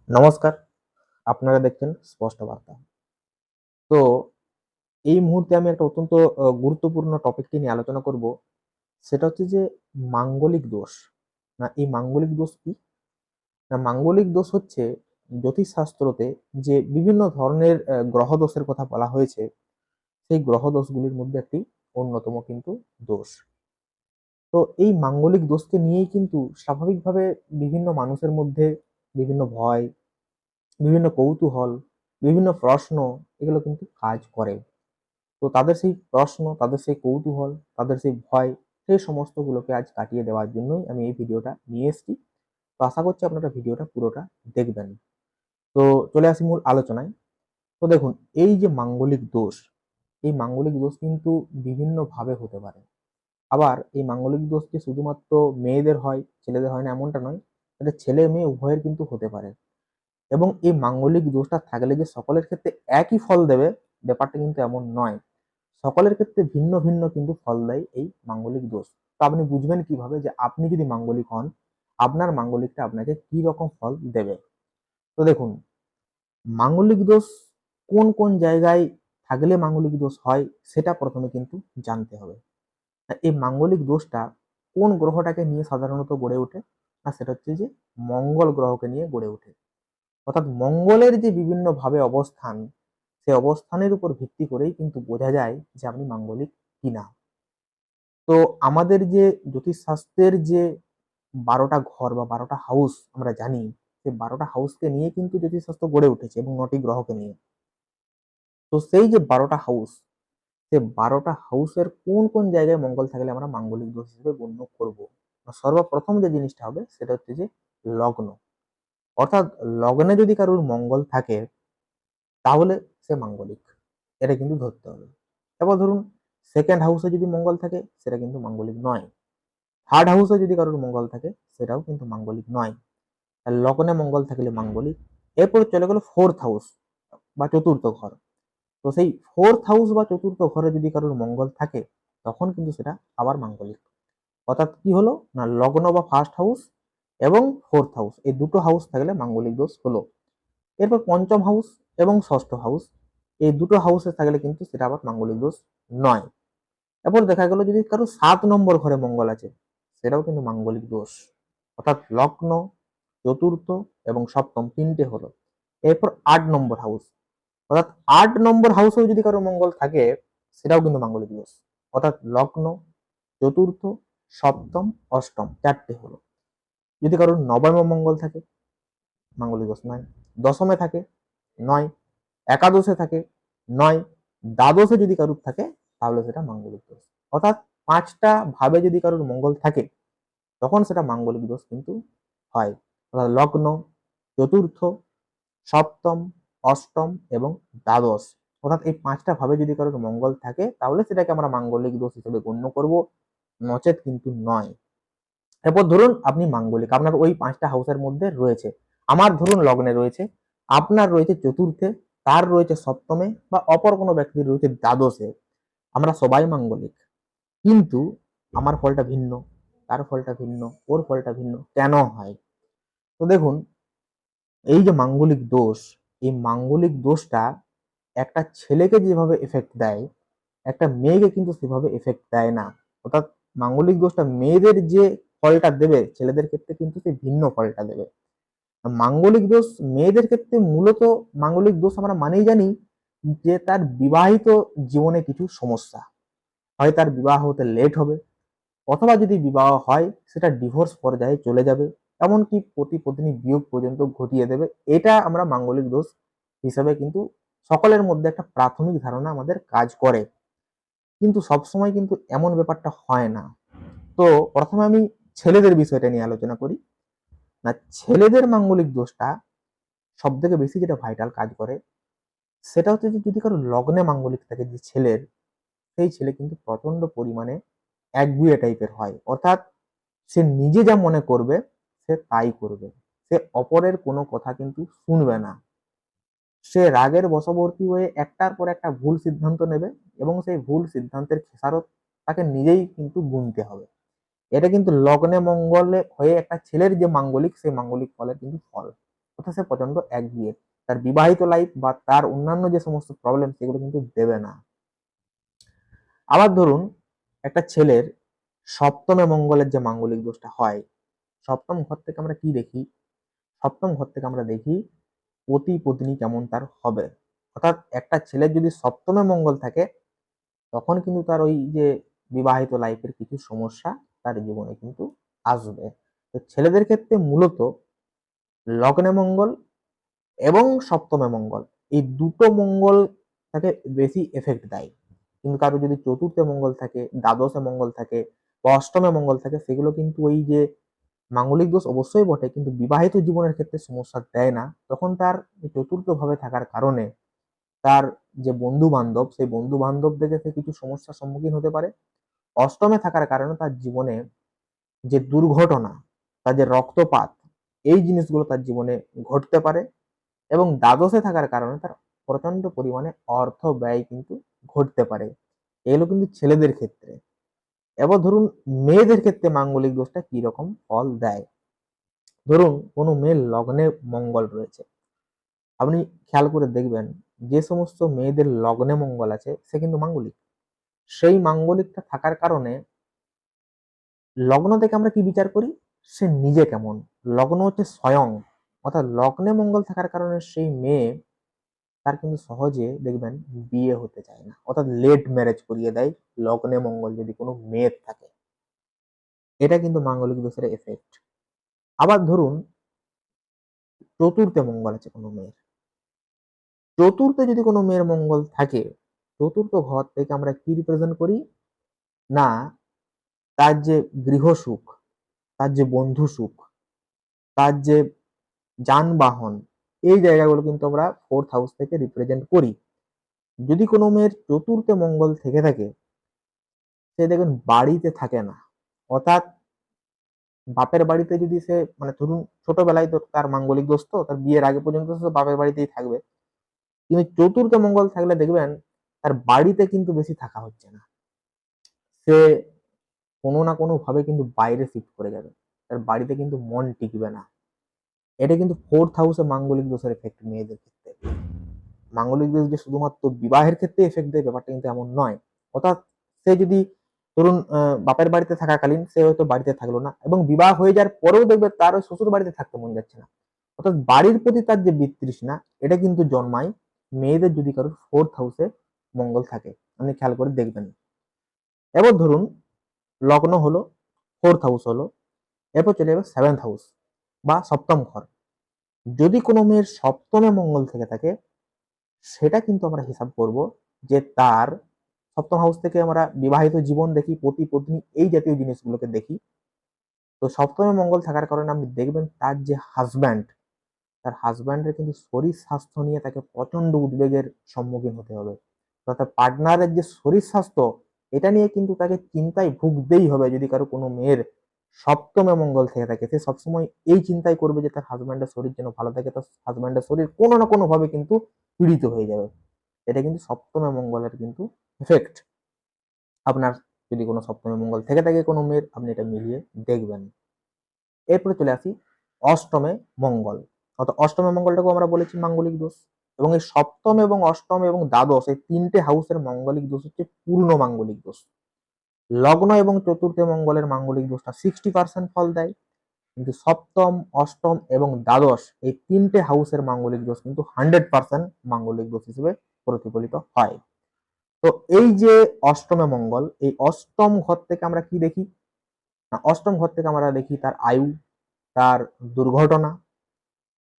নমস্কার, আপনারা দেখছেন স্পষ্ট বার্তা। তো এই মুহূর্তে আমি একটা অত্যন্ত গুরুত্বপূর্ণ টপিকটি নিয়ে আলোচনা করব। সেটা হচ্ছে যে মাঙ্গলিক দোষ। এই মাঙ্গলিক দোষ কি? মাঙ্গলিক দোষ হচ্ছে জ্যোতিষশাস্ত্রতে যে বিভিন্ন ধরনের গ্রহ দোষের কথা বলা হয়েছে, সেই গ্রহ দোষগুলির মধ্যে একটি অন্যতম কিন্তু দোষ। তো এই মাঙ্গলিক দোষকে নিয়েই কিন্তু স্বাভাবিকভাবে বিভিন্ন মানুষের মধ্যে বিভিন্ন ভয়, বিভিন্ন কৌতূহল, বিভিন্ন প্রশ্ন এগুলো কিন্তু কাজ করে। তো তাদের সেই প্রশ্ন, তাদের সেই কৌতূহল, তাদের সেই ভয়, সেই সমস্তগুলোকে আজ কাটিয়ে দেওয়ার জন্যই আমি এই ভিডিওটা নিয়ে এসেছি। তো আশা করছি আপনারা ভিডিওটা পুরোটা দেখবেন। তো চলে আসি মূল আলোচনায়। তো দেখুন, এই যে মাঙ্গলিক দোষ, এই মাঙ্গলিক দোষ কিন্তু বিভিন্নভাবে হতে পারে। আবার এই মাঙ্গলিক দোষ যে শুধুমাত্র মেয়েদের হয়, ছেলেদের হয় না এমনটা নয়। এটা ছেলে মেয়ে উভয়ের কিন্তু হতে পারে। এবং এই মাঙ্গলিক দোষটা থাকলে যে সকলের ক্ষেত্রে একই ফল দেবে, ব্যাপারটা কিন্তু এমন নয়। সকলের ক্ষেত্রে ভিন্ন ভিন্ন কিন্তু ফল দেয় এই মাঙ্গলিক দোষ। তো আপনি বুঝবেন কিভাবে যে আপনি যদি মাঙ্গলিক হন, আপনার মাঙ্গলিকটা আপনাকে কি রকম ফল দেবে। তো দেখুন, মাঙ্গলিক দোষ কোন কোন জায়গায় থাকলে মাঙ্গলিক দোষ হয় সেটা প্রথমে কিন্তু জানতে হবে। এই মাঙ্গলিক দোষটা কোন গ্রহটাকে নিয়ে সাধারণত গড়ে ওঠে? না, সেটা হচ্ছে যে মঙ্গল গ্রহকে নিয়ে গড়ে ওঠে। অর্থাৎ মঙ্গলের যে বিভিন্ন ভাবে অবস্থান, সেই অবস্থানের উপর ভিত্তি করেই কিন্তু বোঝা যায় যে আপনি মাঙ্গলিক কিনা। তো আমাদের যে জ্যোতিষশাস্ত্রের যে ১২টা ঘর বা ১২টা হাউস আমরা জানি, সেই ১২টা হাউসকে নিয়ে কিন্তু জ্যোতিষশাস্ত্র গড়ে উঠেছে এবং ৯টি গ্রহকে নিয়ে। তো সেই যে ১২টা হাউস, সেই ১২টা হাউসের কোন কোন জায়গায় মঙ্গল থাকলে আমরা মাঙ্গলিক দোষ হিসেবে গণ্য করব। সর্বপ্রথম যে জিনিসটা হবে সেটা হচ্ছে যে লগ্ন। অর্থাৎ লগ্নে যদি কারোর মঙ্গল থাকে তাহলে সে মাঙ্গলিক, এটা কিন্তু ধরতে হবে। এবার ধরুন, সেকেন্ড হাউসে যদি মঙ্গল থাকে সেটা কিন্তু মাঙ্গলিক নয়। থার্ড হাউসে যদি কারোর মঙ্গল থাকে সেটাও কিন্তু মাঙ্গলিক নয়। আর লগ্নে মঙ্গল থাকলে মাঙ্গলিক। এরপর চলে গেল ফোর্থ হাউস বা চতুর্থ ঘর। তো সেই ফোর্থ হাউস বা চতুর্থ ঘরে যদি কারোর মঙ্গল থাকে তখন কিন্তু সেটা আবার মাঙ্গলিক। অর্থাৎ কি হলো না, লগ্ন বা ফার্স্ট হাউস এবং ফোর্থ হাউস, এই দুটো হাউস থাকলে মাঙ্গলিক দোষ হলো। এরপর পঞ্চম হাউস এবং ষষ্ঠ হাউস, এই দুটো হাউসে থাকলে কিন্তু সেটা আবার মাঙ্গলিক দোষ নয়। এরপর দেখা গেল যদি কারো ৭ নম্বর ঘরে মঙ্গল আছে, সেটাও কিন্তু মাঙ্গলিক দোষ। অর্থাৎ লগ্ন, চতুর্থ এবং সপ্তম তিনটে হলো। এরপর ৮ নম্বর হাউস, অর্থাৎ ৮ নম্বর হাউসেও যদি কারো মঙ্গল থাকে সেটাও কিন্তু মাঙ্গলিক দোষ। অর্থাৎ লগ্ন, চতুর্থ, সপ্তম, অষ্টম চারটে হলো। যদি কারোর নবমে মঙ্গল থাকে, মাঙ্গলিক দোষ নয়। দশমে থাকে নয়, একাদশে থাকে নয়, দ্বাদশে যদি কারুর থাকে তাহলে সেটা মাঙ্গলিক দোষ। অর্থাৎ ৫টা ভাবে যদি কারুর মঙ্গল থাকে তখন সেটা মাঙ্গলিক দোষ কিন্তু হয়। অর্থাৎ লগ্ন, চতুর্থ, সপ্তম, অষ্টম এবং দ্বাদশ, অর্থাৎ এই ৫টা ভাবে যদি কারোর মঙ্গল থাকে তাহলে সেটাকে আমরা মাঙ্গলিক দোষ হিসেবে গণ্য করব, নচেত কিন্তু নয়। এরপর ধরুন আপনি মাঙ্গলিক, আপনার ওই ৫টা হাউসের মধ্যে রয়েছে। আমার ধরুন লগ্নে রয়েছে, আপনার রয়েছে চতুর্থে, তার রয়েছে সপ্তমে বা অপর কোনো ব্যক্তির রয়েছে দ্বাদশে। আমরা সবাই মাঙ্গলিক, কিন্তু আমার ফলটা ভিন্ন, তার ফলটা ভিন্ন, ওর ফলটা ভিন্ন কেন হয়? তো দেখুন, এই যে মাঙ্গলিক দোষ, এই মাঙ্গলিক দোষটা একটা ছেলেকে যেভাবে এফেক্ট দেয়, একটা মেয়েকে কিন্তু সেভাবে এফেক্ট দেয় না। অর্থাৎ মাঙ্গলিক দোষটা মেয়েদের যে ফলটা দেবে, ছেলেদের ক্ষেত্রে কিন্তু সে ভিন্ন ফলটা দেবে। মাঙ্গলিক দোষ মেয়েদের ক্ষেত্রে মূলত, মাঙ্গলিক দোষ আমরা মানেই জানি যে তার বিবাহিত জীবনে কিছু সমস্যা, হয় তার বিবাহ হতে লেট হবে, অথবা যদি বিবাহ হয় সেটা ডিভোর্স পর্যায়ে চলে যাবে, এমনকি পতি পত্নী বিয়োগ পর্যন্ত ঘটিয়ে দেবে। এটা আমরা মাঙ্গলিক দোষ হিসেবে কিন্তু সকলের মধ্যে একটা প্রাথমিক ধারণা আমাদের কাজ করে। কিন্তু সবসময় কিন্তু এমন ব্যাপারটা হয় না। তো প্রথমে আমি ছেলেদের বিষয়টা নিয়ে আলোচনা করি। না, ছেলেদের মাঙ্গলিক দোষটা সব থেকে বেশি যেটা ভাইটাল কাজ করে সেটা হচ্ছে যে যদি কারো লগ্নে মাঙ্গলিক থাকে যে ছেলের, সেই ছেলে কিন্তু প্রচন্ড পরিমাণে একগুঁয়ে টাইপের হয়। অর্থাৎ সে নিজে যা মনে করবে সে তাই করবে, সে অপরের কোনো কথা কিন্তু শুনবে না। সে রাগের বশবর্তী হয়ে একটার পর একটা ভুল সিদ্ধান্ত নেবে এবং সেই ভুল সিদ্ধান্তের খেসারত তাকে নিজেই কিন্তু গুনতে হবে। এটা কিন্তু লগ্নে মঙ্গলে হয়ে একটা ছেলের যে মাঙ্গলিক, সেই মাঙ্গলিক ফলের কিন্তু ফল। অর্থাৎ সে প্রচন্ড একগুঁয়ে, তার বিবাহিত লাইফ বা তার অন্যান্য যে সমস্ত প্রবলেম সেগুলো কিন্তু দেবে না। আবার ধরুন একটা ছেলের সপ্তমে মঙ্গলের যে মাঙ্গলিক দোষটা হয়, সপ্তম ঘর থেকে আমরা কি দেখি? সপ্তম ঘর থেকে আমরা দেখি পতি পত্নী কেমন তার হবে। অর্থাৎ একটা ছেলের যদি সপ্তমে মঙ্গল থাকে তখন কিন্তু তার ওই যে বিবাহিত লাইফের কিছু সমস্যা তার জীবনে কিন্তু আসবে। তো ছেলেদের ক্ষেত্রে মূলত লগ্নে মঙ্গল এবং সপ্তমে মঙ্গল, এই দুটো মঙ্গল তাকে বেশি এফেক্ট দেয়। কিন্তু কারো যদি চতুর্থে মঙ্গল থাকে, দ্বাদশে মঙ্গল থাকে বা অষ্টমে মঙ্গল থাকে, সেগুলো কিন্তু ওই যে মাঙ্গলিক দোষ অবশ্যই বটে, কিন্তু বিবাহিত জীবনের ক্ষেত্রে সমস্যা দেয় না। তখন তার চতুর্থ ভাবে থাকার কারণে তার যে বন্ধু বান্ধব, সেই বন্ধু বান্ধব থেকে সে কিছু সমস্যার সম্মুখীন হতে পারে। অষ্টমে থাকার কারণে তার জীবনে যে দুর্ঘটনা, তার যে রক্তপাত, এই জিনিসগুলো তার জীবনে ঘটতে পারে। এবং দ্বাদশে থাকার কারণে তার প্রচন্ড পরিমাণে অর্থ ব্যয় কিন্তু ঘটতে পারে। এগুলো কিন্তু ছেলেদের ক্ষেত্রে। এবার ধরুন মেয়েদের ক্ষেত্রে মাঙ্গলিক দোষটা কি রকম ফল দেয়। ধরুন কোনো মেয়ের লগ্নে মঙ্গল রয়েছে, আপনি খেয়াল করে দেখবেন যে সমস্ত মেয়েদের লগ্নে মঙ্গল আছে সে কিন্তু মাঙ্গলিক। সেই মাঙ্গলিকটা থাকার কারণে লগ্ন থেকে আমরা কি বিচার করি, সে নিজে কেমন। লগ্ন হচ্ছে স্বয়ং, অর্থাৎ লগ্নে মঙ্গল থাকার কারণে সেই মেয়ে তার কিন্তু সহজে দেখবেন বিয়ে হতে চায় না, অর্থাৎ লেট ম্যারেজ করিয়ে দেয় লগ্নে মঙ্গল যদি কোনো মেয়ের থাকে। এটা কিন্তু মাঙ্গলিক দোষের এফেক্ট। আবার ধরুন চতুর্থে মঙ্গল আছে কোনো মেয়ের, চতুর্থে যদি কোনো মেয়ের মঙ্গল থাকে, চতুর্থ ঘর থেকে আমরা কি রিপ্রেজেন্ট করি না, তার যে গৃহ সুখ, তার যে বন্ধু সুখ, তার যে যানবাহন, এই জায়গাগুলো কিন্তু আমরা ফোর্থ হাউস থেকে রিপ্রেজেন্ট করি। যদি কোনো মেয়ের চতুর্থে মঙ্গল থেকে থাকে, সে দেখবেন বাড়িতে থাকে না, অর্থাৎ বাপের বাড়িতে যদি সে মানে ধরুন ছোটবেলায় তো তার মাঙ্গলিক দোষ, তো তার বিয়ের আগে পর্যন্ত সে বাপের বাড়িতেই থাকবে। কিন্তু চতুর্থে মঙ্গল থাকলে দেখবেন তার বাড়িতে কিন্তু বেশি থাকা হচ্ছে না, সে কোনো না কোনো ভাবে কিন্তু বাইরে শিফট করে যাবে, তার বাড়িতে কিন্তু মন টিকবে না। এটা কিন্তু ফোর্থ হাউসে মাঙ্গলিক দোষের এফেক্ট মেয়েদের ক্ষেত্রে। মাঙ্গলিক দোষ যে শুধুমাত্র বিবাহের ক্ষেত্রে এফেক্ট দেয় ব্যাপারটা কিন্তু এমন নয়। অর্থাৎ সে যদি ধরুন বাপের বাড়িতে থাকাকালীন সে হয়তো বাড়িতে থাকলো না, এবং বিবাহ হয়ে যাওয়ার পরেও দেখবে তার ওই শ্বশুর বাড়িতে থাকতে মন যাচ্ছে না। অর্থাৎ বাড়ির প্রতি তার যে বিতৃষ্ণা, এটা কিন্তু জন্মায় মেয়েদের যদি কারোর ফোর্থ হাউসে মঙ্গল থাকে। আপনি খেয়াল করে দেখবেন। এবার ধরুন লগ্ন হলো, ফোর্থ হাউস হলো, এরপর চলে যাবে সেভেন্থ হাউস বা সপ্তম ঘর। যদি কোনো মেয়ের সপ্তমে মঙ্গল থেকে থাকে, সেটা কিন্তু আমরা হিসাব করব যে তার সপ্তম হাউস থেকে আমরা বিবাহিত জীবন দেখি, পতি পত্নী, এই জাতীয় জিনিসগুলোকে দেখি। তো সপ্তমে মঙ্গল থাকার কারণে আপনি দেখবেন তার যে হাজব্যান্ড, তার হাজব্যান্ডের কিন্তু শরীর স্বাস্থ্য নিয়ে তাকে প্রচন্ড উদ্বেগের সম্মুখীন হতে হবে। অর্থাৎ পার্টনারের যে শরীর স্বাস্থ্য, এটা নিয়ে কিন্তু তাকে চিন্তায় ভুগতেই হবে। যদি কারো কোনো মেয়ের সপ্তমে মঙ্গল থেকে থাকে, সে সবসময় এই চিন্তাই করবে যে তার হাজব্যান্ডের শরীর যেন ভালো থাকে, তার হাজব্যান্ডের শরীর কোনো না কোনো ভাবে কিন্তু পীড়িত হয়ে যাবে। এটা কিন্তু সপ্তমে মঙ্গলের কিন্তু এফেক্ট। আপনার যদি কোনো সপ্তমে মঙ্গল থেকে থাকে কোনো মেয়ের, আপনি এটা মিলিয়ে দেখবেন। এরপরে চলে আসি অষ্টমে মঙ্গল। অর্থাৎ অষ্টমে মঙ্গলটাকেও আমরা বলেছি মাঙ্গলিক দোষ। এবং এই সপ্তম এবং অষ্টম এবং দ্বাদশ, এই তিনটে হাউসের মাঙ্গলিক দোষ হচ্ছে পূর্ণ মাঙ্গলিক দোষ। লগ্ন এবং চতুর্থে মঙ্গলের মাঙ্গলিক দোষটা 60% ফল দেয়, কিন্তু সপ্তম, অষ্টম এবং দ্বাদশ, এই তিনটে হাউসের মাঙ্গলিক দোষ কিন্তু 100% মাঙ্গলিক দোষ হিসেবে প্রতিফলিত হয়। তো এই যে অষ্টমে মঙ্গল, এই অষ্টম ঘর থেকে আমরা কি দেখি না, অষ্টম ঘর থেকে আমরা দেখি তার আয়ু, তার দুর্ঘটনা,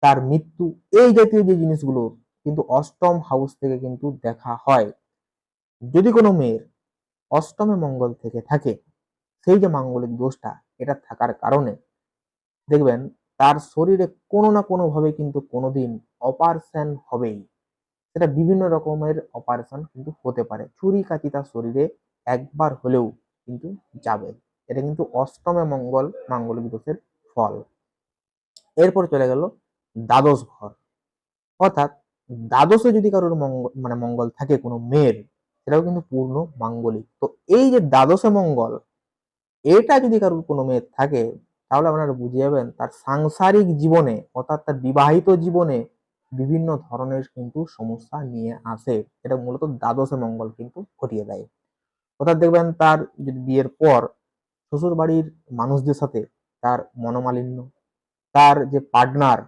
তার মৃত্যু, এই জাতীয় যে জিনিসগুলো কিন্তু অষ্টম হাউস থেকে কিন্তু দেখা হয়। যদি কোনো মেয়ের অষ্টমে মঙ্গল থেকে থাকে, সেই যে মাঙ্গলিক দোষটা, এটা থাকার কারণে দেখবেন তার শরীরে কোনো না কোনো ভাবে কিন্তু কোনোদিন অপারেশন হবেই। সেটা বিভিন্ন রকমের অপারেশন কিন্তু হতে পারে, ছুরি কাঁচি তার শরীরে একবার হলেও কিন্তু যাবে। এটা কিন্তু অষ্টমে মঙ্গল মাঙ্গলিক দোষের ফল। এরপর চলে গেল দ্বাদশ ঘর। অর্থাৎ দ্বাদশে যদি কারোর মঙ্গল মানে মঙ্গল থাকে কোনো মেয়ের, সেটাও কিন্তু পূর্ণ মাঙ্গলিক। তো এই যে দ্বাদশে মঙ্গল, এটা যদি কারোর কোনো মেয়ের থাকে, তাহলে আপনারা বুঝে যাবেন তার সাংসারিক জীবনে অর্থাৎ তার বিবাহিত জীবনে বিভিন্ন ধরনের কিন্তু সমস্যা নিয়ে আসে। এটা মূলত দ্বাদশে মঙ্গল কিন্তু ঘটিয়ে দেয়। অর্থাৎ দেখবেন তার যদি বিয়ের পর শ্বশুর বাড়ির মানুষদের সাথে তার মনোমালিন্য, তার যে পার্টনার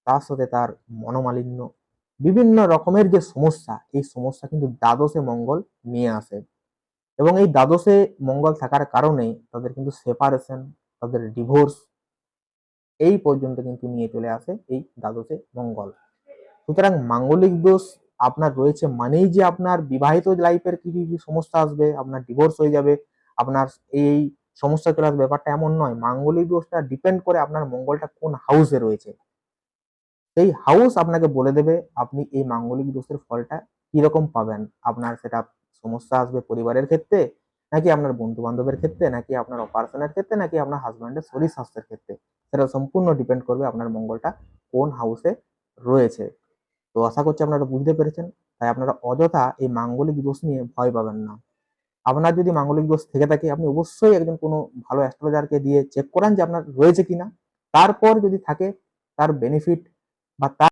তার সাথে তার মনোমালিন্য, বিভিন্ন রকমের যে সমস্যা, এই সমস্যা কিন্তু দ্বাদশে মঙ্গল নিয়ে আসে। এবং এই দ্বাদশে মঙ্গল থাকার কারণে তাদের কিন্তু সেপারেশন, তাদের ডিভোর্স এই পর্যন্ত কিন্তু নিয়ে চলে আসে এই দ্বাদশে মঙ্গল। সুতরাং মাঙ্গলিক দোষ আপনার রয়েছে মানেই যে আপনার বিবাহিত লাইফের কিছু কিছু সমস্যা আসবে, আপনার ডিভোর্স হয়ে যাবে, আপনার এই সমস্যা চলে আসবে, ব্যাপারটা এমন নয়। মাঙ্গলিক দোষটা ডিপেন্ড করে আপনার মঙ্গলটা কোন হাউসে রয়েছে। সেই হাউস আপনাকে বলে দেবে আপনি এই মাঙ্গলিক দোষের ফলটা কিরকম পাবেন। আপনার সেটা সমস্যা আসবে পরিবারের ক্ষেত্রে, নাকি আপনার বন্ধু বান্ধবের ক্ষেত্রে, নাকি আপনার অপারেশনের ক্ষেত্রে, নাকি আপনার হাজব্যান্ডের শরীর স্বাস্থ্যের ক্ষেত্রে। সেটা সম্পূর্ণ ডিপেন্ড করবে আপনার মঙ্গলটা কোন হাউসে রয়েছে। তো আশা করছি আপনারা বুঝতে পেরেছেন। তাই আপনারা অযথা এই মাঙ্গলিক দোষ নিয়ে ভয় পাবেন না। আপনার যদি মাঙ্গলিক দোষ থেকে থাকে আপনি অবশ্যই একজন কোনো ভালো অ্যাস্ট্রোলজারকে দিয়ে চেক করান যে আপনার রয়েছে কিনা। তারপর যদি থাকে তার বেনিফিট বা তার